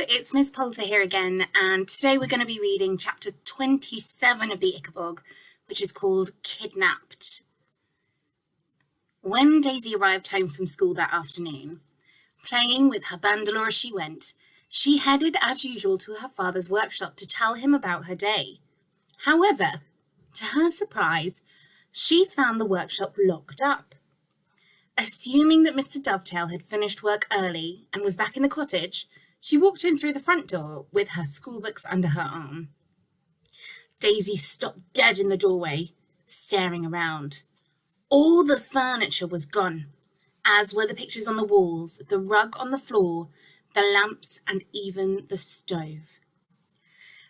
it's Miss Poulter here again, and today we're going to be reading chapter 27 of the Ickabog, which is called Kidnapped. When Daisy arrived home from school that afternoon, playing with her bandolier as she went, she headed as usual to her father's workshop to tell him about her day. However, to her surprise, she found the workshop locked up. Assuming that Mr. Dovetail had finished work early and was back in the cottage, she walked in through the front door with her schoolbooks under her arm. Daisy stopped dead in the doorway, staring around. All the furniture was gone, as were the pictures on the walls, the rug on the floor, the lamps, and even the stove.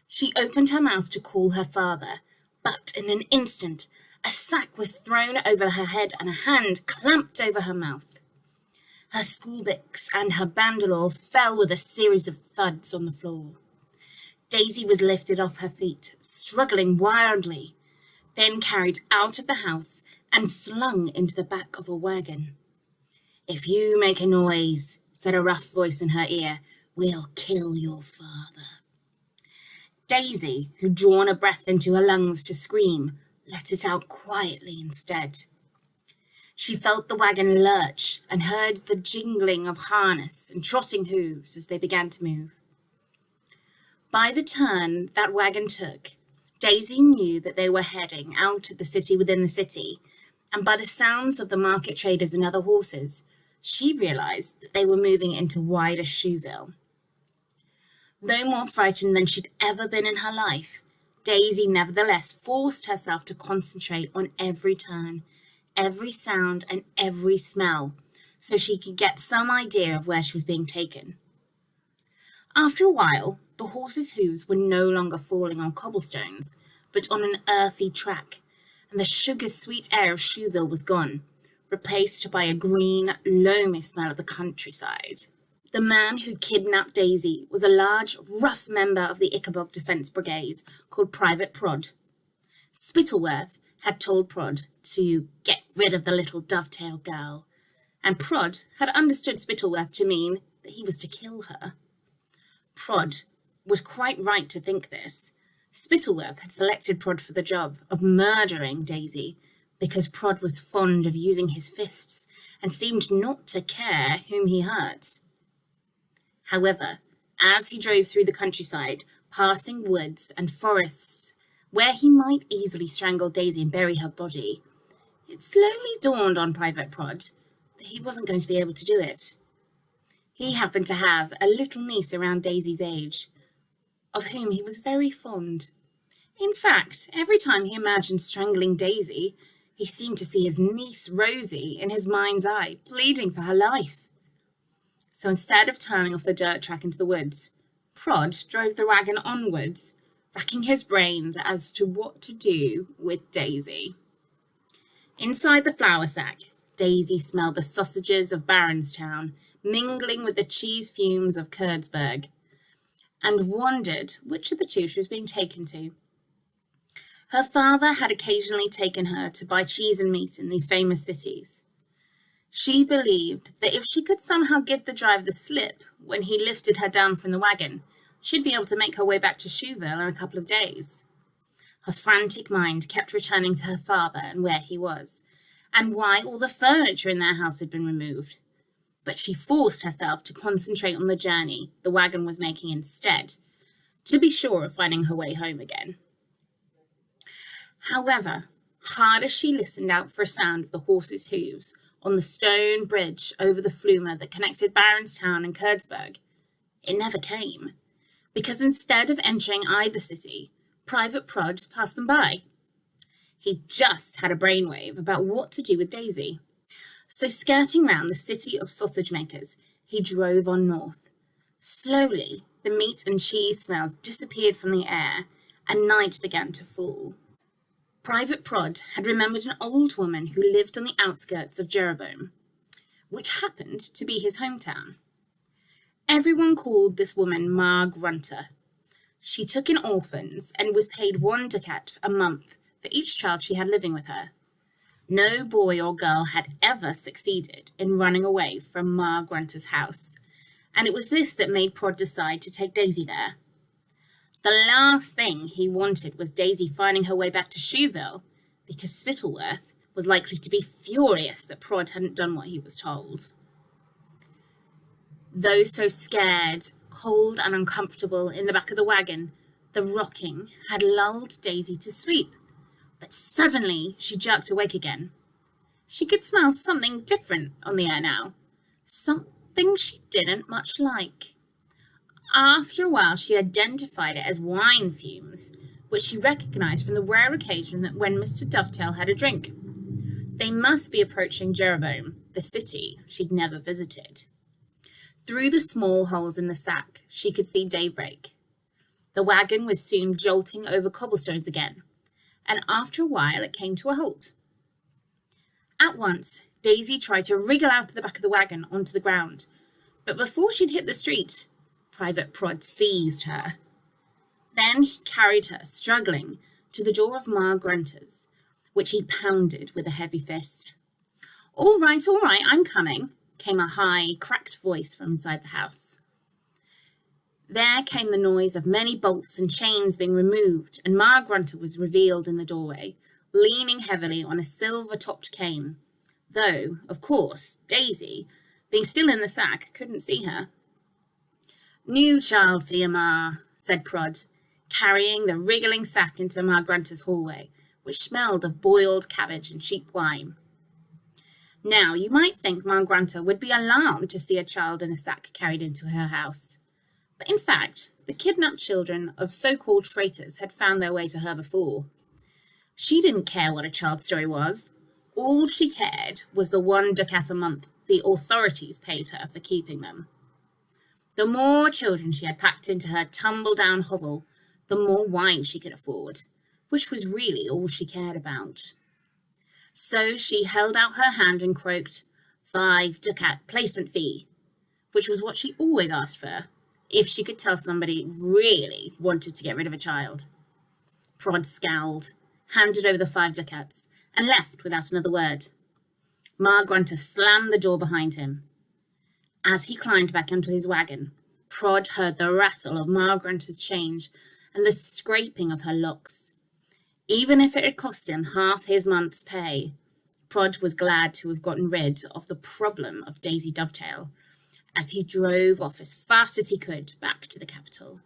She opened her mouth to call her father, but in an instant, a sack was thrown over her head and a hand clamped over her mouth. Her schoolbooks and her bandolier fell with a series of thuds on the floor. Daisy was lifted off her feet, struggling wildly, then carried out of the house and slung into the back of a wagon. "If you make a noise," said a rough voice in her ear, "we'll kill your father." Daisy, who'd drawn a breath into her lungs to scream, let it out quietly instead. She felt the wagon lurch and heard the jingling of harness and trotting hooves as they began to move. By the turn that wagon took, Daisy knew that they were heading out of the city within the city, and by the sounds of the market traders and other horses, she realized that they were moving into wider Shoeville. Though more frightened than she'd ever been in her life, Daisy nevertheless forced herself to concentrate on every turn, every sound, and every smell, so she could get some idea of where she was being taken. After a while, the horses' hooves were no longer falling on cobblestones, but on an earthy track, and the sugar-sweet air of Shoeville was gone, replaced by a green, loamy smell of the countryside. The man who kidnapped Daisy was a large, rough member of the Ickabog Defence Brigade called Private Prod. Spittleworth had told Prod to get rid of the little dovetail girl, and Prod had understood Spittleworth to mean that he was to kill her. Prod was quite right to think this. Spittleworth had selected Prod for the job of murdering Daisy because Prod was fond of using his fists and seemed not to care whom he hurt. However, as he drove through the countryside, passing woods and forests where he might easily strangle Daisy and bury her body, it slowly dawned on Private Prod that he wasn't going to be able to do it. He happened to have a little niece around Daisy's age, of whom he was very fond. In fact, every time he imagined strangling Daisy, he seemed to see his niece Rosie in his mind's eye, pleading for her life. So instead of turning off the dirt track into the woods, Prod drove the wagon onwards, racking his brains as to what to do with Daisy. Inside the flour sack, Daisy smelled the sausages of Baronstown, mingling with the cheese fumes of Kurdsburg, and wondered which of the two she was being taken to. Her father had occasionally taken her to buy cheese and meat in these famous cities. She believed that if she could somehow give the driver the slip when he lifted her down from the wagon, she'd be able to make her way back to Shoeville in a couple of days. Her frantic mind kept returning to her father and where he was, and why all the furniture in their house had been removed. But she forced herself to concentrate on the journey the wagon was making instead, to be sure of finding her way home again. However, hard as she listened out for a sound of the horses' hooves on the stone bridge over the flume that connected Baronstown and Kurdsburg, it never came, because instead of entering either city, Private Prod passed them by. He just had a brainwave about what to do with Daisy. So skirting round the city of sausage makers, he drove on north. Slowly, the meat and cheese smells disappeared from the air, and night began to fall. Private Prod had remembered an old woman who lived on the outskirts of Jeroboam, which happened to be his hometown. Everyone called this woman Ma Grunter. She took in orphans and was paid 1 ducat a month for each child she had living with her. No boy or girl had ever succeeded in running away from Ma Grunter's house, and it was this that made Prod decide to take Daisy there. The last thing he wanted was Daisy finding her way back to Shoeville, because Spittleworth was likely to be furious that Prod hadn't done what he was told. Though so scared, cold and uncomfortable in the back of the wagon, the rocking had lulled Daisy to sleep, but suddenly she jerked awake again. She could smell something different on the air now, something she didn't much like. After a while, she identified it as wine fumes, which she recognised from the rare occasion that when Mr. Dovetail had a drink. They must be approaching Jeroboam, the city she'd never visited. Through the small holes in the sack, she could see daybreak. The wagon was soon jolting over cobblestones again, and after a while it came to a halt. At once, Daisy tried to wriggle out of the back of the wagon onto the ground, but before she'd hit the street, Private Prod seized her. Then he carried her, struggling, to the door of Ma Grunter's, which he pounded with a heavy fist. All right, I'm coming," came a high, cracked voice from inside the house. There came the noise of many bolts and chains being removed, and Ma Grunter was revealed in the doorway, leaning heavily on a silver-topped cane, though, of course, Daisy, being still in the sack, couldn't see her. "New child for you, Ma," said Prod, carrying the wriggling sack into Ma Grunter's hallway, which smelled of boiled cabbage and cheap wine. Now, you might think Ma Grunter would be alarmed to see a child in a sack carried into her house. But in fact, the kidnapped children of so-called traitors had found their way to her before. She didn't care what a child's story was. All she cared was the 1 ducat a month the authorities paid her for keeping them. The more children she had packed into her tumble-down hovel, the more wine she could afford, which was really all she cared about. So she held out her hand and croaked, 5 ducat placement fee, which was what she always asked for, if she could tell somebody really wanted to get rid of a child. Prod scowled, handed over the 5 ducats, and left without another word. Ma Grunter slammed the door behind him. As he climbed back into his wagon, Prod heard the rattle of Ma Grunter's change and the scraping of her locks. Even if it had cost him half his month's pay, Prod was glad to have gotten rid of the problem of Daisy Dovetail, as he drove off as fast as he could back to the capital.